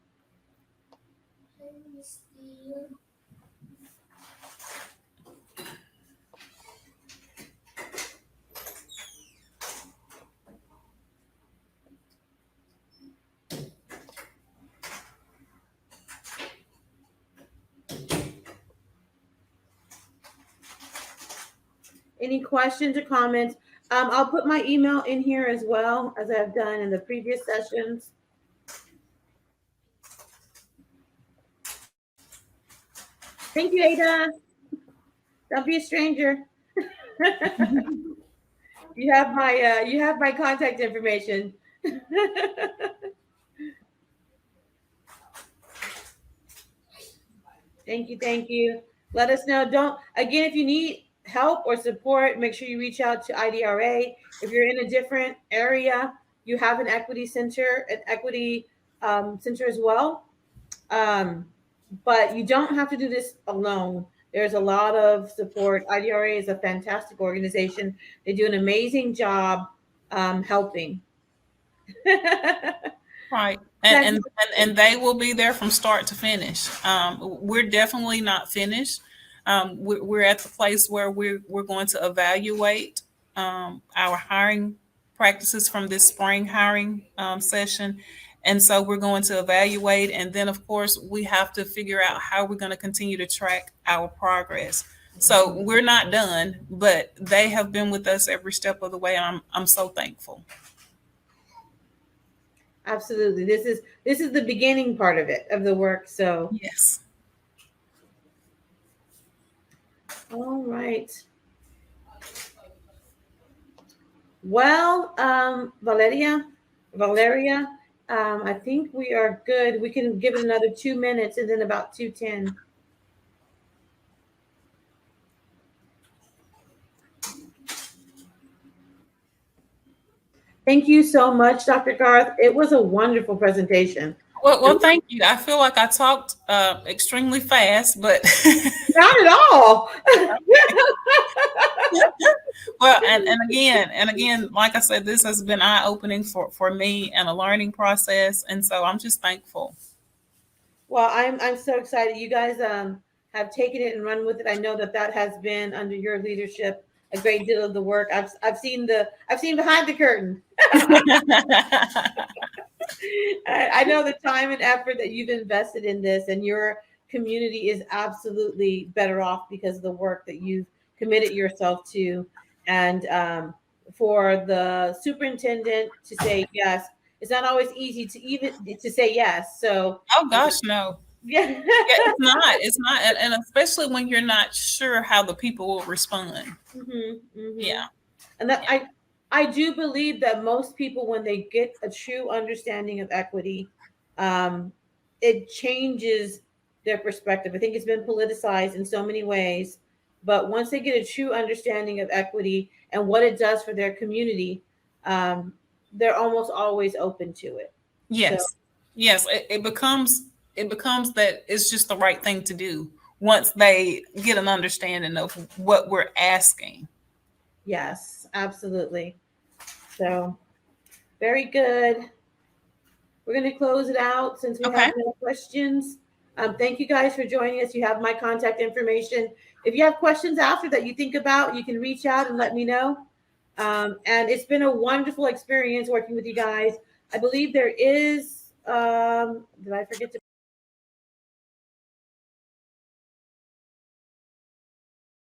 Any questions or comments? I'll put my email in here as well as I've done in the previous sessions. Thank you, Ada. Don't be a stranger. You have my contact information. Thank you. Let us know. Again, if you need help or support, make sure you reach out to IDRA. If you're in a different area, you have an equity center as well. But you don't have to do this alone. There's a lot of support. IDRA is a fantastic organization. They do an amazing job helping. Right. And they will be there from start to finish. We're definitely not finished. We're at the place where we're going to evaluate our hiring practices from this spring hiring session. And so we're going to evaluate. And then, of course, we have to figure out how we're going to continue to track our progress. So we're not done, but they have been with us every step of the way. And I'm so thankful. Absolutely. This is the beginning part of it, of the work. So yes. All right. Well, Valeria, I think we are good. We can give it another 2 minutes and then about 2:10. Thank you so much, Dr. Garth. It was a wonderful presentation. Well, thank you. I feel like I talked extremely fast, but Not at all. well, and again, like I said, this has been eye-opening for me and a learning process, and so I'm just thankful. Well, I'm so excited. You guys have taken it and run with it. I know that has been under your leadership a great deal of the work. I've seen behind the curtain. I know the time and effort that you've invested in this, and your community is absolutely better off because of the work that you've committed yourself to. And for the superintendent to say yes, it's not always easy to even to say yes. So, Oh gosh, no. yeah. Yeah, it's not, and especially when you're not sure how the people will respond. Yeah. And that Yeah. I do believe that most people, when they get a true understanding of equity, it changes their perspective. I think it's been politicized in so many ways, but once they get a true understanding of equity and what it does for their community, they're almost always open to it. So Yes. Yes. It becomes that it's just the right thing to do once they get an understanding of what we're asking. yes, absolutely. So very good. We're going to close it out since we have Okay. no questions. Thank you guys for joining us. You have my contact information. If you have questions after that you think about, you can reach out and let me know. And it's been a wonderful experience working with you guys. I believe there is, did I forget to